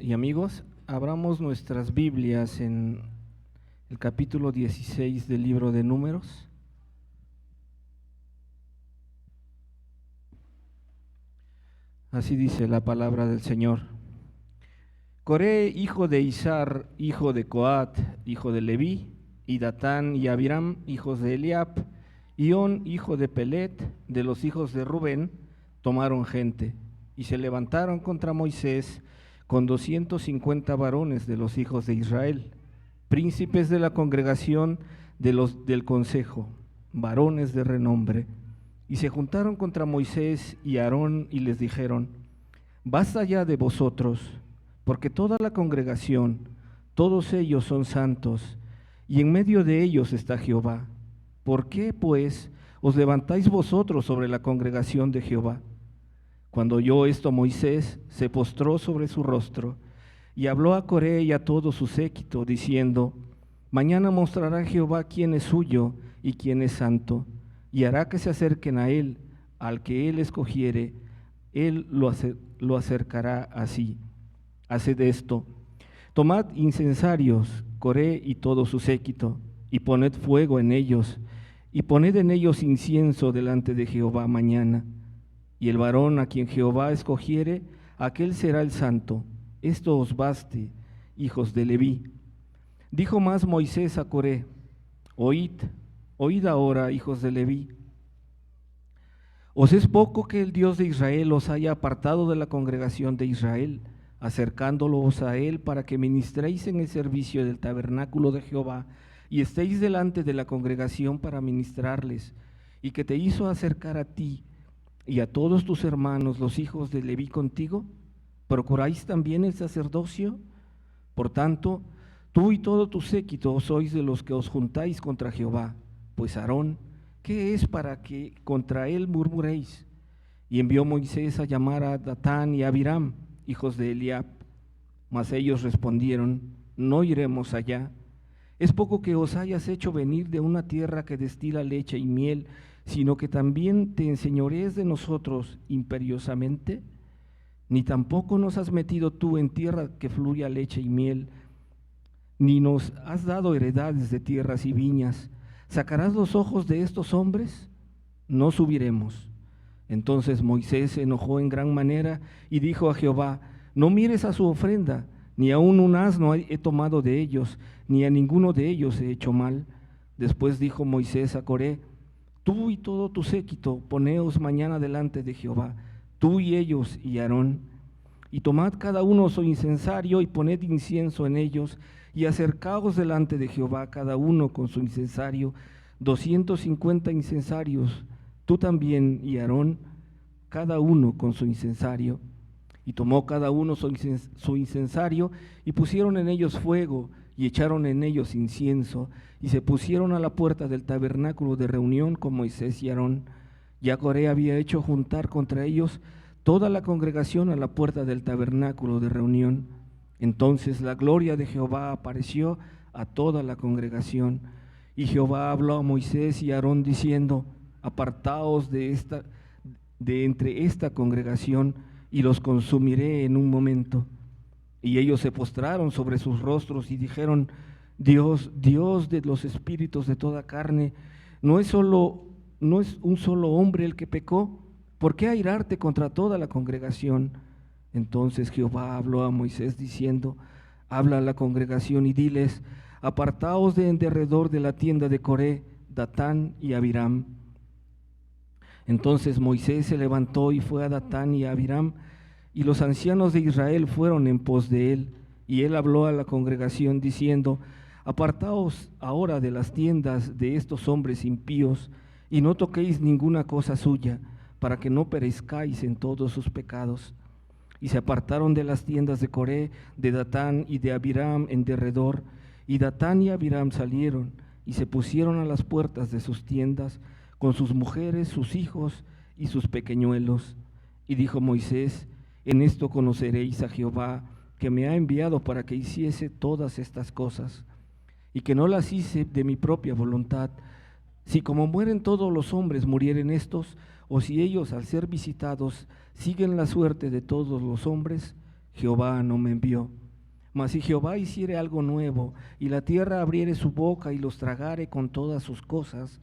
y amigos, abramos nuestras Biblias en el capítulo 16 del libro de Números. Así dice la palabra del Señor. Coré, hijo de Izar, hijo de Coat, hijo de Leví, y Datán y Abiram, hijos de Eliab, y On, hijo de Pelet, de los hijos de Rubén, tomaron gente, y se levantaron contra Moisés con 250 varones de los hijos de Israel, príncipes de la congregación del consejo, varones de renombre, y se juntaron contra Moisés y Aarón y les dijeron: basta ya de vosotros, porque toda la congregación, todos ellos son santos, y en medio de ellos está Jehová. ¿Por qué, pues, os levantáis vosotros sobre la congregación de Jehová? Cuando oyó esto Moisés, se postró sobre su rostro, y habló a Coré y a todo su séquito, diciendo: mañana mostrará Jehová quién es suyo y quién es santo, y hará que se acerquen a él, al que él escogiere, él lo acercará así. Haced esto: tomad incensarios, Coré y todo su séquito, y poned fuego en ellos, y poned en ellos incienso delante de Jehová mañana. Y el varón a quien Jehová escogiere, aquel será el santo. Esto os baste, hijos de Leví. Dijo más Moisés a Coré: oíd ahora, hijos de Leví. ¿Os es poco que el Dios de Israel os haya apartado de la congregación de Israel, acercándolos a él para que ministréis en el servicio del tabernáculo de Jehová, y estéis delante de la congregación para ministrarles, y que te hizo acercar a ti y a todos tus hermanos, los hijos de Leví, contigo? ¿Procuráis también el sacerdocio? Por tanto, tú y todo tu séquito sois de los que os juntáis contra Jehová, pues Aarón, ¿qué es para que contra él murmuréis? Y envió Moisés a llamar a Datán y a Abiram, hijos de Eliab. Mas ellos respondieron: no iremos allá. ¿Es poco que os hayas hecho venir de una tierra que destila leche y miel, sino que también te enseñorees de nosotros imperiosamente? Ni tampoco nos has metido tú en tierra que fluya leche y miel, ni nos has dado heredades de tierras y viñas. ¿Sacarás los ojos de estos hombres? No subiremos. Entonces Moisés se enojó en gran manera y dijo a Jehová: no mires a su ofrenda, ni aun un asno he tomado de ellos, ni a ninguno de ellos he hecho mal. Después dijo Moisés a Coré: tú y todo tu séquito, poneos mañana delante de Jehová, tú y ellos y Aarón, y tomad cada uno su incensario y poned incienso en ellos, y acercaos delante de Jehová cada uno con su incensario, 250 incensarios, tú también y Aarón, cada uno con su incensario. Y tomó cada uno su incensario, y pusieron en ellos fuego, y echaron en ellos incienso, y se pusieron a la puerta del tabernáculo de reunión con Moisés y Aarón. Ya Coré había hecho juntar contra ellos toda la congregación a la puerta del tabernáculo de reunión. Entonces la gloria de Jehová apareció a toda la congregación, y Jehová habló a Moisés y a Aarón diciendo: apartaos de entre esta congregación, y los consumiré en un momento. Y ellos se postraron sobre sus rostros y dijeron: Dios de los espíritus de toda carne, ¿no es un solo hombre el que pecó? ¿Por qué airarte contra toda la congregación? Entonces Jehová habló a Moisés diciendo: habla a la congregación y diles: apartaos de en derredor de la tienda de Coré, Datán y Abiram. Entonces Moisés se levantó y fue a Datán y a Abiram, y los ancianos de Israel fueron en pos de él, y él habló a la congregación diciendo: apartaos ahora de las tiendas de estos hombres impíos, y no toquéis ninguna cosa suya, para que no perezcáis en todos sus pecados. Y se apartaron de las tiendas de Coré, de Datán y de Abiram en derredor, y Datán y Abiram salieron, y se pusieron a las puertas de sus tiendas, con sus mujeres, sus hijos y sus pequeñuelos. Y dijo Moisés: en esto conoceréis a Jehová, que me ha enviado para que hiciese todas estas cosas, y que no las hice de mi propia voluntad. Si como mueren todos los hombres murieren estos, o si ellos al ser visitados siguen la suerte de todos los hombres, Jehová no me envió. Mas si Jehová hiciere algo nuevo, y la tierra abriere su boca y los tragare con todas sus cosas,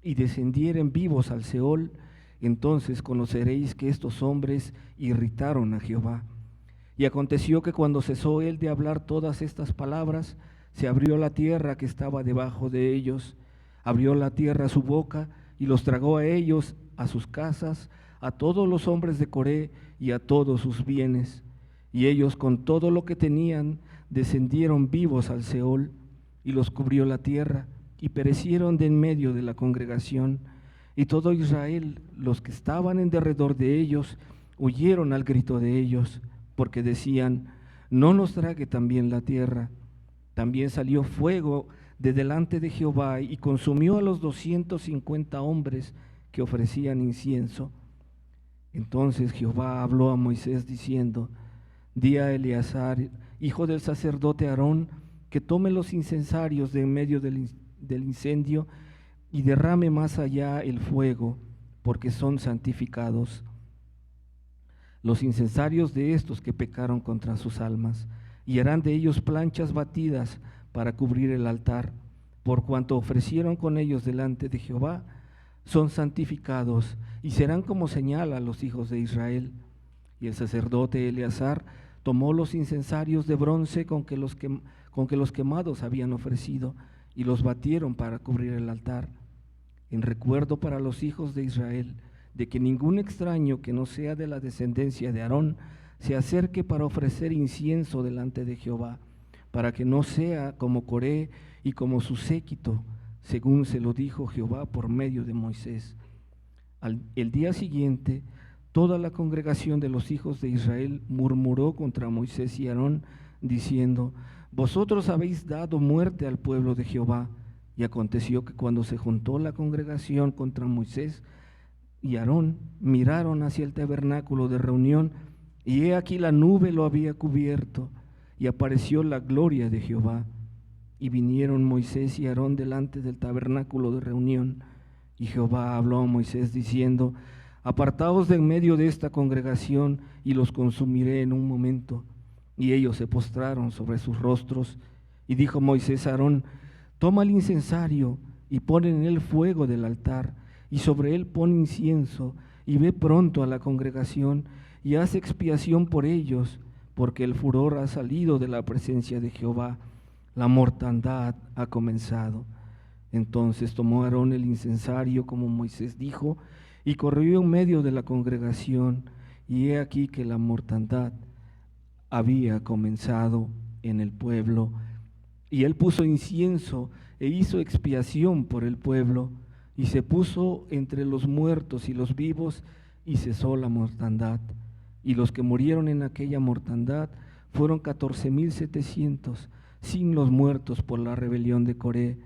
y descendieren vivos al Seol, entonces conoceréis que estos hombres irritaron a Jehová. Y aconteció que cuando cesó él de hablar todas estas palabras, se abrió la tierra que estaba debajo de ellos, abrió la tierra su boca, y los tragó a ellos, a sus casas, a todos los hombres de Coré y a todos sus bienes. Y ellos con todo lo que tenían descendieron vivos al Seol, y los cubrió la tierra, y perecieron de en medio de la congregación. Y todo Israel, los que estaban en derredor de ellos, huyeron al grito de ellos, porque decían: no nos trague también la tierra. También salió fuego de delante de Jehová y consumió a los 250 hombres que ofrecían incienso. Entonces Jehová habló a Moisés diciendo: di a Eleazar, hijo del sacerdote Aarón, que tome los incensarios de en medio del incendio y derrame más allá el fuego, porque son santificados. Los incensarios de estos que pecaron contra sus almas, y harán de ellos planchas batidas para cubrir el altar, por cuanto ofrecieron con ellos delante de Jehová, son santificados y serán como señal a los hijos de Israel. Y el sacerdote Eleazar tomó los incensarios de bronce con que los quemados habían ofrecido, y los batieron para cubrir el altar, en recuerdo para los hijos de Israel, de que ningún extraño que no sea de la descendencia de Aarón se acerque para ofrecer incienso delante de Jehová, para que no sea como Coré y como su séquito, según se lo dijo Jehová por medio de Moisés. El día siguiente, toda la congregación de los hijos de Israel murmuró contra Moisés y Aarón, diciendo: vosotros habéis dado muerte al pueblo de Jehová. Y aconteció que cuando se juntó la congregación contra Moisés y Aarón, miraron hacia el tabernáculo de reunión, y he aquí la nube lo había cubierto, y apareció la gloria de Jehová. Y vinieron Moisés y Aarón delante del tabernáculo de reunión, y Jehová habló a Moisés diciendo: apartaos de en medio de esta congregación, y los consumiré en un momento. Y ellos se postraron sobre sus rostros, y dijo Moisés a Aarón: toma el incensario y pon en él fuego del altar, y sobre él pon incienso, y ve pronto a la congregación, y haz expiación por ellos, porque el furor ha salido de la presencia de Jehová, la mortandad ha comenzado. Entonces tomó Aarón el incensario como Moisés dijo, y corrió en medio de la congregación, y he aquí que la mortandad había comenzado en el pueblo. Y él puso incienso e hizo expiación por el pueblo, y se puso entre los muertos y los vivos, y cesó la mortandad. Y los que murieron en aquella mortandad fueron 14,700, sin los muertos por la rebelión de Coré.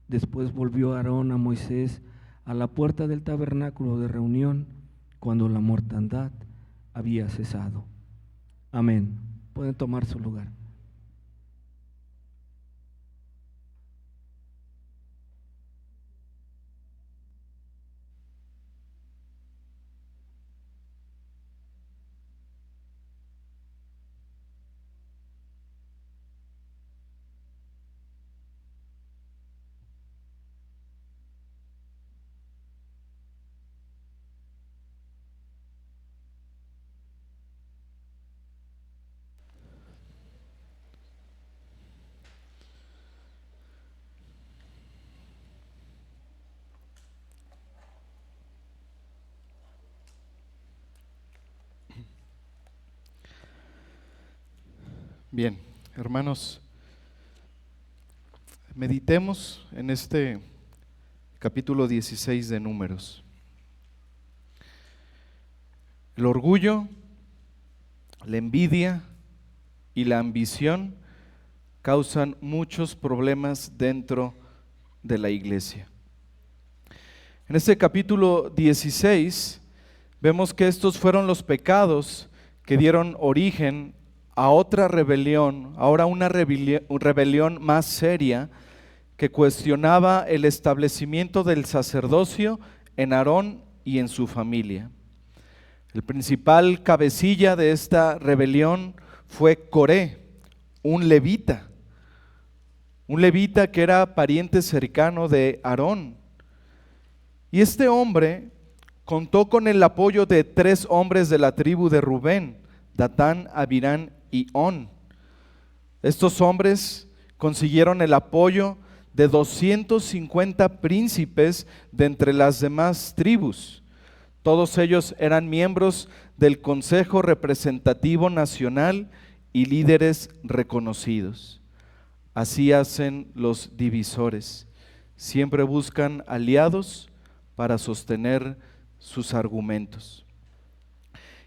Después volvió Aarón a Moisés a la puerta del tabernáculo de reunión, cuando la mortandad había cesado. Amén. Pueden tomar su lugar. Bien, hermanos, meditemos en este capítulo 16 de Números. El orgullo, la envidia y la ambición causan muchos problemas dentro de la iglesia. En este capítulo 16 vemos que estos fueron los pecados que dieron origen a otra rebelión, ahora una rebelión más seria, que cuestionaba el establecimiento del sacerdocio en Aarón y en su familia. El principal cabecilla de esta rebelión fue Coré, un levita que era pariente cercano de Aarón. Y este hombre contó con el apoyo de 3 hombres de la tribu de Rubén, Datán, Abirán y On. Estos hombres consiguieron el apoyo de 250 príncipes de entre las demás tribus. Todos ellos eran miembros del Consejo Representativo Nacional y líderes reconocidos. Así hacen los divisores. Siempre buscan aliados para sostener sus argumentos.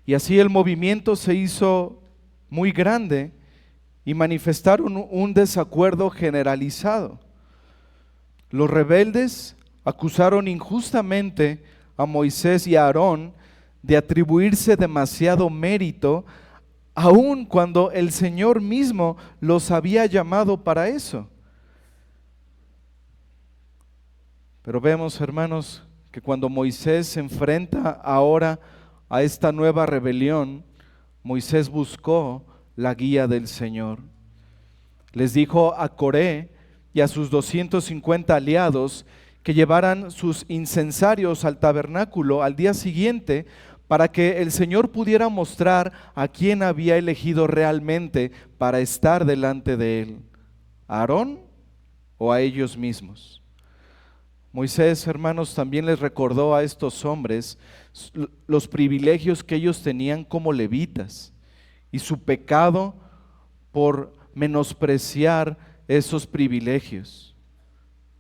Y así el movimiento se hizo muy grande y manifestaron un desacuerdo generalizado. Los rebeldes acusaron injustamente a Moisés y a Aarón de atribuirse demasiado mérito, aun cuando el Señor mismo los había llamado para eso. Pero vemos, hermanos, que cuando Moisés se enfrenta ahora a esta nueva rebelión, Moisés buscó la guía del Señor. Les dijo a Coré y a sus 250 aliados que llevaran sus incensarios al tabernáculo al día siguiente para que el Señor pudiera mostrar a quién había elegido realmente para estar delante de él, ¿a Aarón o a ellos mismos? Moisés, hermanos, también les recordó a estos hombres los privilegios que ellos tenían como levitas y su pecado por menospreciar esos privilegios.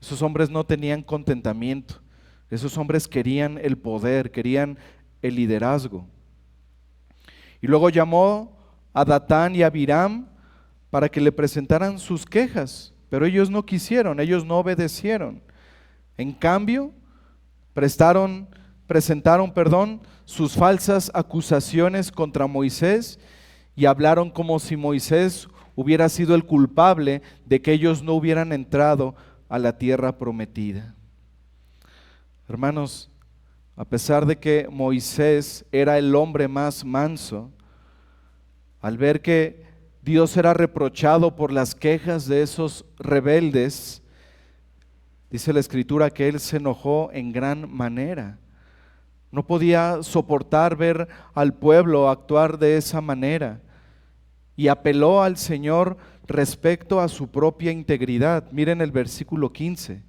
Esos hombres no tenían contentamiento, esos hombres querían el poder, querían el liderazgo. Y luego llamó a Datán y a Abiram para que le presentaran sus quejas, pero ellos no quisieron, ellos no obedecieron. En cambio, presentaron sus falsas acusaciones contra Moisés y hablaron como si Moisés hubiera sido el culpable de que ellos no hubieran entrado a la tierra prometida. Hermanos, a pesar de que Moisés era el hombre más manso, al ver que Dios era reprochado por las quejas de esos rebeldes, dice la Escritura que él se enojó en gran manera. No podía soportar ver al pueblo actuar de esa manera y apeló al Señor respecto a su propia integridad. Miren el versículo 15.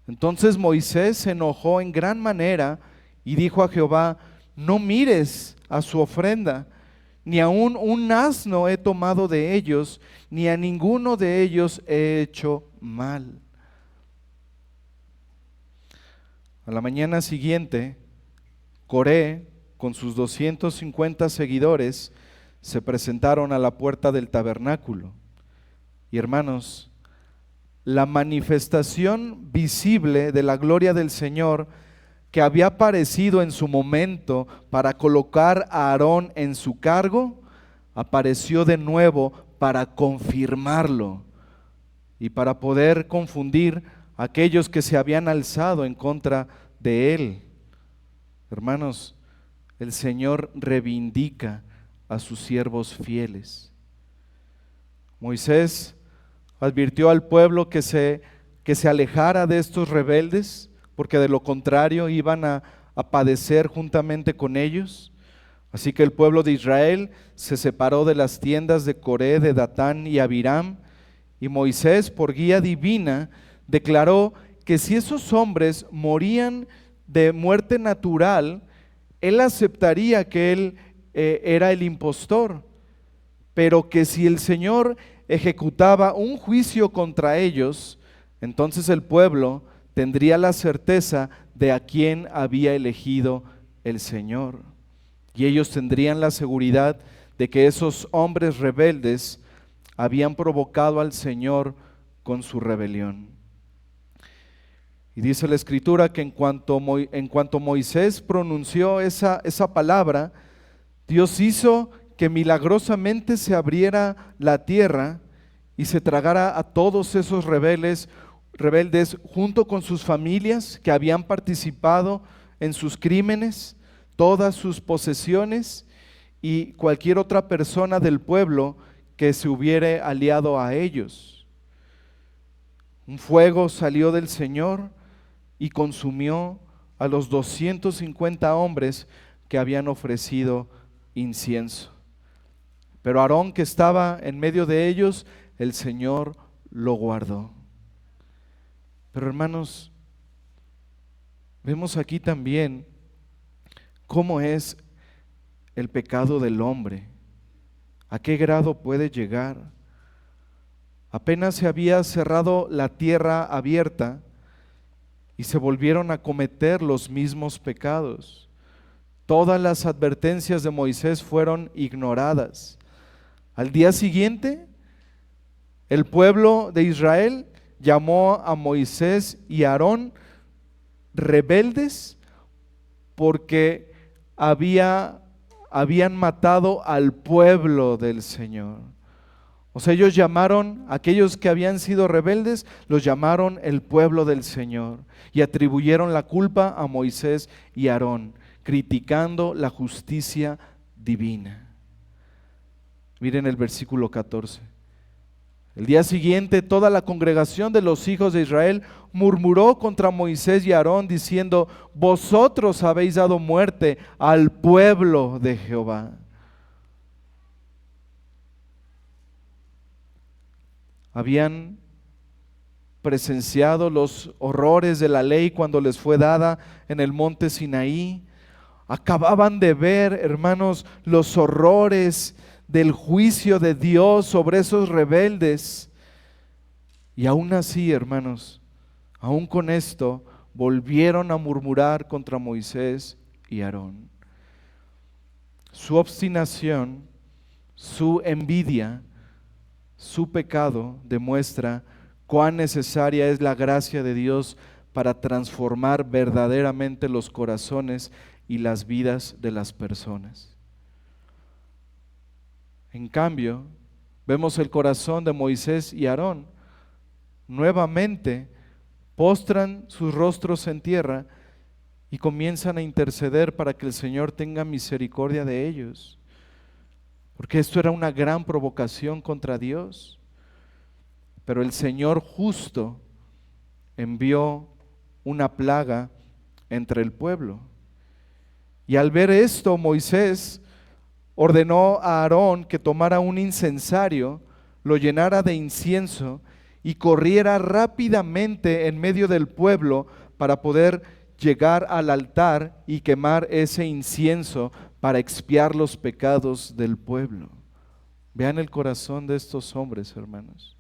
Entonces Moisés se enojó en gran manera y dijo a Jehová: no mires a su ofrenda, ni aun un asno he tomado de ellos, ni a ninguno de ellos he hecho mal. A la mañana siguiente, Coré, con sus 250 seguidores, se presentaron a la puerta del tabernáculo. Y hermanos, la manifestación visible de la gloria del Señor que había aparecido en su momento para colocar a Aarón en su cargo, apareció de nuevo para confirmarlo y para poder confundir a aquellos que se habían alzado en contra de él. Hermanos, el Señor reivindica a sus siervos fieles. Moisés advirtió al pueblo que se alejara de estos rebeldes, porque de lo contrario iban a padecer juntamente con ellos. Así que el pueblo de Israel se separó de las tiendas de Coré, de Datán y Abiram, y Moisés, por guía divina, declaró que si esos hombres morían de muerte natural, él aceptaría que él era el impostor, pero que si el Señor ejecutaba un juicio contra ellos, entonces el pueblo tendría la certeza de a quién había elegido el Señor. Y ellos tendrían la seguridad de que esos hombres rebeldes habían provocado al Señor con su rebelión. Y dice la Escritura que en cuanto Moisés pronunció esa palabra, Dios hizo que milagrosamente se abriera la tierra y se tragara a todos esos rebeldes junto con sus familias que habían participado en sus crímenes, todas sus posesiones y cualquier otra persona del pueblo que se hubiere aliado a ellos. Un fuego salió del Señor y consumió a los 250 hombres que habían ofrecido incienso. Pero Aarón, que estaba en medio de ellos, el Señor lo guardó. Pero hermanos, vemos aquí también cómo es el pecado del hombre, a qué grado puede llegar. Apenas se había cerrado la tierra abierta y se volvieron a cometer los mismos pecados. Todas las advertencias de Moisés fueron ignoradas. Al día siguiente, el pueblo de Israel llamó a Moisés y a Aarón rebeldes porque habían matado al pueblo del Señor. O sea, ellos llamaron a aquellos que habían sido rebeldes, los llamaron el pueblo del Señor y atribuyeron la culpa a Moisés y a Aarón, criticando la justicia divina. Miren el versículo 14. El día siguiente toda la congregación de los hijos de Israel murmuró contra Moisés y Aarón diciendo: vosotros habéis dado muerte al pueblo de Jehová. Habían presenciado los horrores de la ley cuando les fue dada en el monte Sinaí. Acababan de ver, hermanos, los horrores del juicio de Dios sobre esos rebeldes. Y aún así, hermanos, aún con esto, volvieron a murmurar contra Moisés y Aarón. Su obstinación, su envidia, su pecado demuestra cuán necesaria es la gracia de Dios para transformar verdaderamente los corazones y las vidas de las personas. En cambio, vemos el corazón de Moisés y Aarón. Nuevamente postran sus rostros en tierra y comienzan a interceder para que el Señor tenga misericordia de ellos. Porque esto era una gran provocación contra Dios. Pero el Señor justo envió una plaga entre el pueblo. Y al ver esto, Moisés ordenó a Aarón que tomara un incensario, lo llenara de incienso y corriera rápidamente en medio del pueblo para poder llegar al altar y quemar ese incienso para expiar los pecados del pueblo. Vean el corazón de estos hombres, hermanos.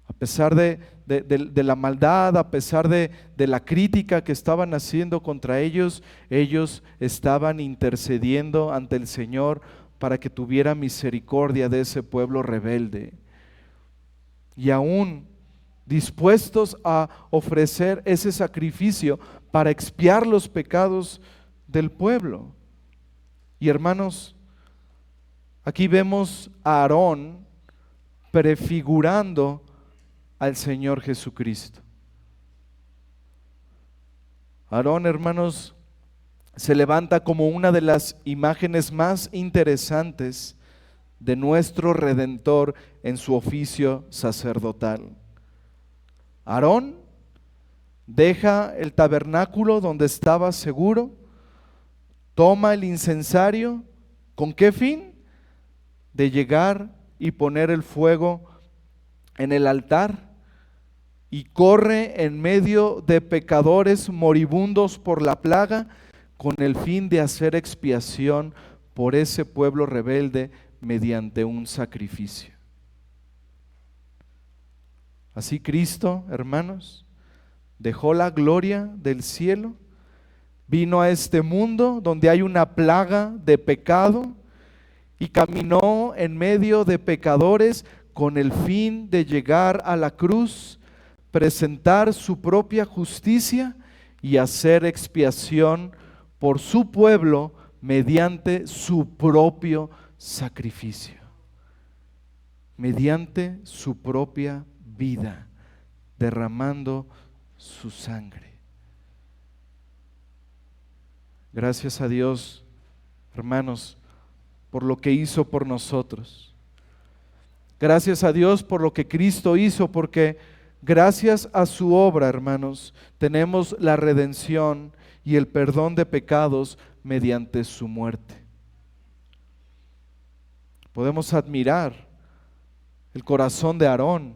A pesar de la maldad, a pesar de la crítica que estaban haciendo contra ellos, ellos estaban intercediendo ante el Señor para que tuviera misericordia de ese pueblo rebelde. Y aún dispuestos a ofrecer ese sacrificio para expiar los pecados del pueblo. Y hermanos, aquí vemos a Aarón prefigurando al Señor Jesucristo. Aarón, hermanos, se levanta como una de las imágenes más interesantes de nuestro Redentor en su oficio sacerdotal. Aarón deja el tabernáculo donde estaba seguro, toma el incensario, ¿con qué fin? De llegar y poner el fuego en el altar, y corre en medio de pecadores moribundos por la plaga con el fin de hacer expiación por ese pueblo rebelde mediante un sacrificio. Así Cristo, hermanos, dejó la gloria del cielo, vino a este mundo donde hay una plaga de pecado y caminó en medio de pecadores con el fin de llegar a la cruz, presentar su propia justicia y hacer expiación por su pueblo mediante su propio sacrificio, mediante su propia vida, derramando su sangre. Gracias a Dios hermanos, por lo que hizo por nosotros. Gracias a Dios por lo que Cristo hizo, porque gracias a su obra, hermanos, tenemos la redención y el perdón de pecados mediante su muerte. Podemos admirar el corazón de Aarón,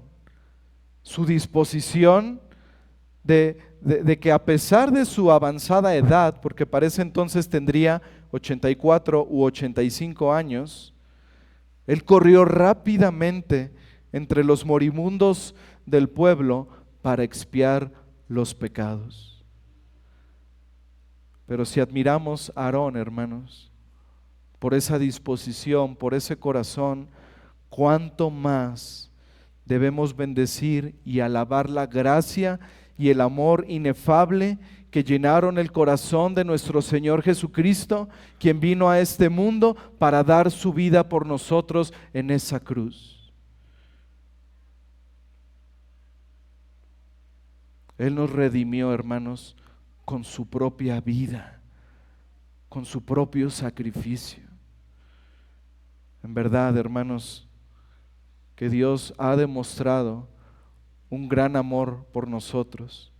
su disposición de que a pesar de su avanzada edad, porque para ese entonces tendría 84 u 85 años, él corrió rápidamente entre los moribundos del pueblo para expiar los pecados. Pero si admiramos a Aarón, hermanos, por esa disposición, por ese corazón, cuánto más debemos bendecir y alabar la gracia y el amor inefable que llenaron el corazón de nuestro Señor Jesucristo, quien vino a este mundo para dar su vida por nosotros en esa cruz. Él nos redimió, hermanos, con su propia vida, con su propio sacrificio. En verdad, hermanos, que Dios ha demostrado un gran amor por nosotros.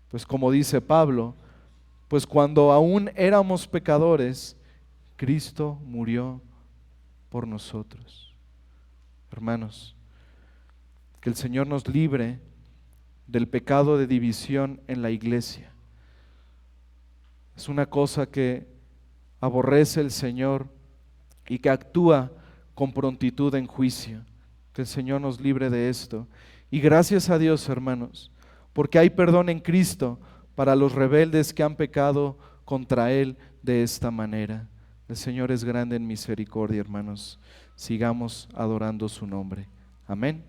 Pues como dice Pablo, pues cuando aún éramos pecadores, Cristo murió por nosotros. Hermanos, que el Señor nos libre del pecado de división en la iglesia. Es una cosa que aborrece el Señor y que actúa con prontitud en juicio. Que el Señor nos libre de esto. Y gracias a Dios, hermanos, porque hay perdón en Cristo para los rebeldes que han pecado contra Él de esta manera. El Señor es grande en misericordia, hermanos. Sigamos adorando su nombre. Amén.